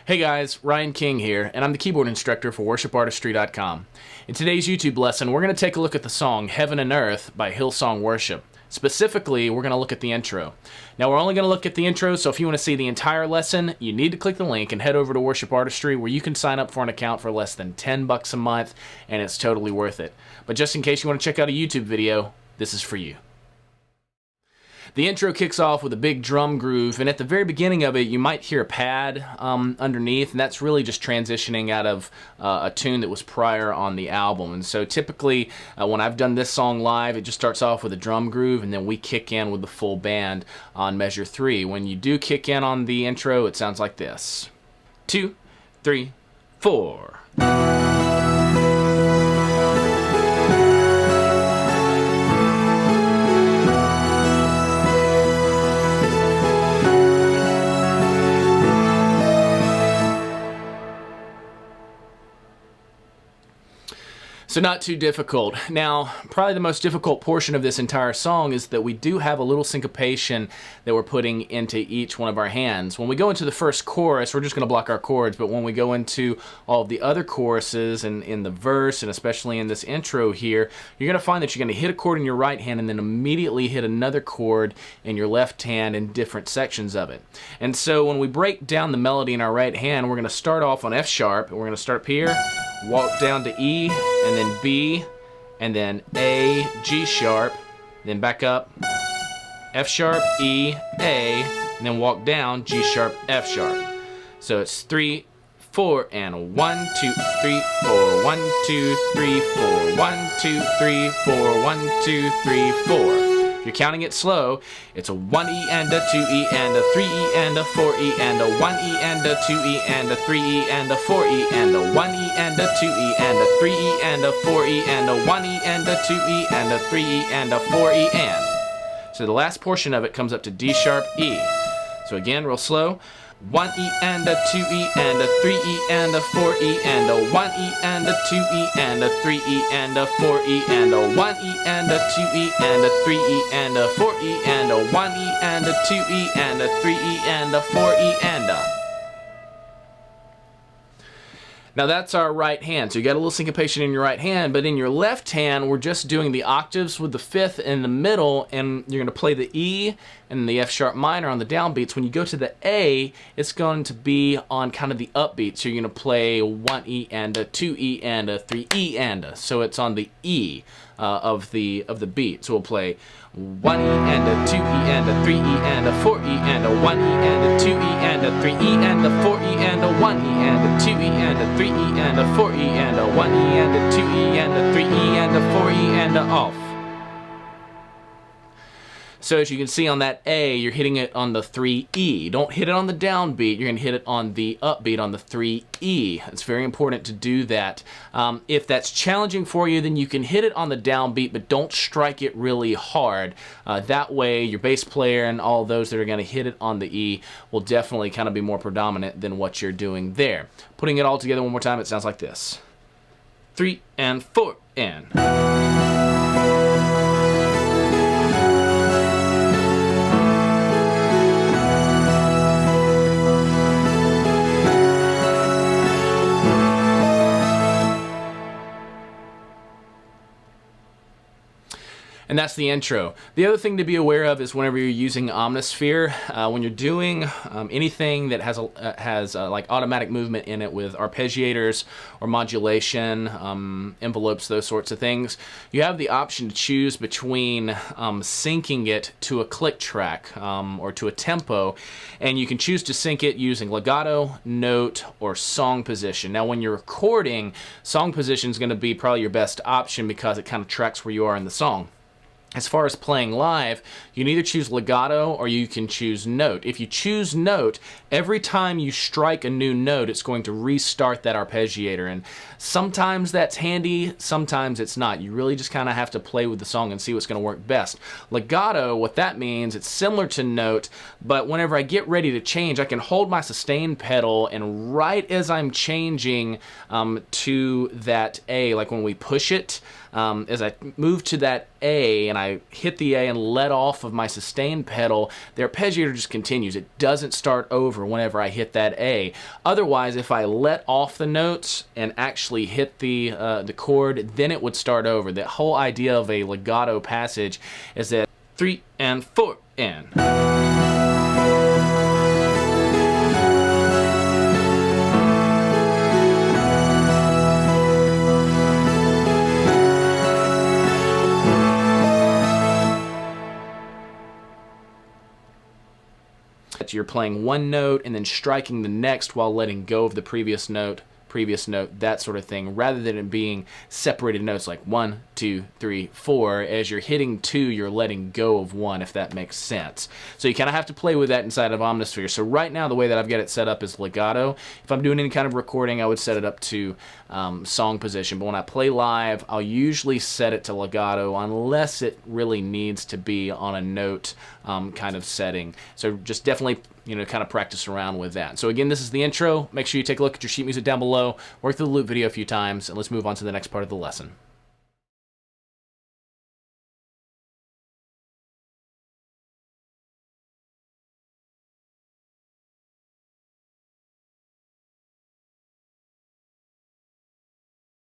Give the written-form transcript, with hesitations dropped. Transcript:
Hey guys, Ryan King here, and I'm the keyboard instructor for worshipartistry.com. In today's YouTube lesson, we're going to take a look at the song Heaven and Earth by Hillsong Worship. Specifically, we're going to look at the intro. Now, we're only going to look at the intro, so if you want to see the entire lesson, you need to click the link and head over to Worship Artistry, where you can sign up for an account for less than $10 a month, and it's totally worth it. But just in case you want to check out a YouTube video, this is for you. The intro kicks off with a big drum groove, and at the very beginning of it, you might hear a pad underneath, and that's really just transitioning out of a tune that was prior on the album. And so typically, when I've done this song live, it just starts off with a drum groove, and then we kick in with the full band on measure 3. When you do kick in on the intro, it sounds like this. 2, 3, 4. So not too difficult. Now, probably the most difficult portion of this entire song is that we do have a little syncopation that we're putting into each one of our hands. When we go into the first chorus, we're just going to block our chords, but when we go into all of the other choruses and in the verse, and especially in this intro here, you're going to find that you're going to hit a chord in your right hand and then immediately hit another chord in your left hand in different sections of it. And so when we break down the melody in our right hand, we're going to start off on F sharp, and we're going to start up here, walk down to E, and then B, and then A, G sharp, then back up, F sharp, E, A, and then walk down, G sharp, F sharp. So it's 3, 4, and 1, 2, 3, 4, 1, 2, 3, 4, 1, 2, 3, 4, 1, 2, 3, 4. If you're counting it slow, it's a 1E and a 2E and a 3E and a 4E and a 1E and a 2E and a 3E and a 4E and a 1E and a 2E and a 3E and a 4E and a 1E and a 2E and a 3E and a 4E and. So the last portion of it comes up to D sharp E. So again, real slow. 1E and a 2E and a 3E and a 4E and a 1E and a 2E and a 3E and a 4E and a 1E and a 2E and a 3E and a 4E and a 1E and a 2E and a 3E and a 4E and a. Now that's our right hand, so you got a little syncopation in your right hand, but in your left hand, we're just doing the octaves with the fifth in the middle, and you're going to play the E and the F sharp minor on the downbeats. When you go to the A, it's going to be on kind of the upbeat, so you're going to play 1E and a 2E and a 3E and a, so it's on the E of the beat. So we'll play 1E and a 2E and a 3E and a 4E and a 1E and a 2E and a 3E and a 4E and a 1E and a 2E and a 3E and a 4E and a 1E and a 2E and a 3E and a 4E and a off. So as you can see on that A, you're hitting it on the 3E. Don't hit it on the downbeat. You're going to hit it on the upbeat on the 3E. It's very important to do that. If that's challenging for you, then you can hit it on the downbeat, but don't strike it really hard. That way, your bass player and all those that are going to hit it on the E will definitely kind of be more predominant than what you're doing there. Putting it all together one more time, it sounds like this. 3 and 4 and... And that's the intro. The other thing to be aware of is whenever you're using Omnisphere, when you're doing anything that has like automatic movement in it with arpeggiators or modulation, envelopes, those sorts of things, you have the option to choose between syncing it to a click track or to a tempo, and you can choose to sync it using legato, note, or song position. Now when you're recording, song position is going to be probably your best option because it kind of tracks where you are in the song. As far as playing live, you can either choose legato or you can choose note. If you choose note, every time you strike a new note, it's going to restart that arpeggiator. And sometimes that's handy, sometimes it's not. You really just kind of have to play with the song and see what's going to work best. Legato, what that means, it's similar to note, but whenever I get ready to change, I can hold my sustain pedal, and right as I'm changing to that A, like when we push it, as I move to that A and I hit the A and let off of my sustain pedal, the arpeggiator just continues. It doesn't start over whenever I hit that A. Otherwise, if I let off the notes and actually hit the chord, then it would start over. The whole idea of a legato passage is that 3 and 4 and. You're playing one note and then striking the next while letting go of the previous note, that sort of thing, rather than it being separated notes like 1, 2, 3, 4. As you're hitting 2, you're letting go of 1, if that makes sense. So you kind of have to play with that inside of Omnisphere. So right now, the way that I've got it set up is legato. If I'm doing any kind of recording, I would set it up to song position. But when I play live, I'll usually set it to legato unless it really needs to be on a note kind of setting. So just definitely, kind of practice around with that. So again, this is the intro. Make sure you take a look at your sheet music down below, work through the loop video a few times, and let's move on to the next part of the lesson.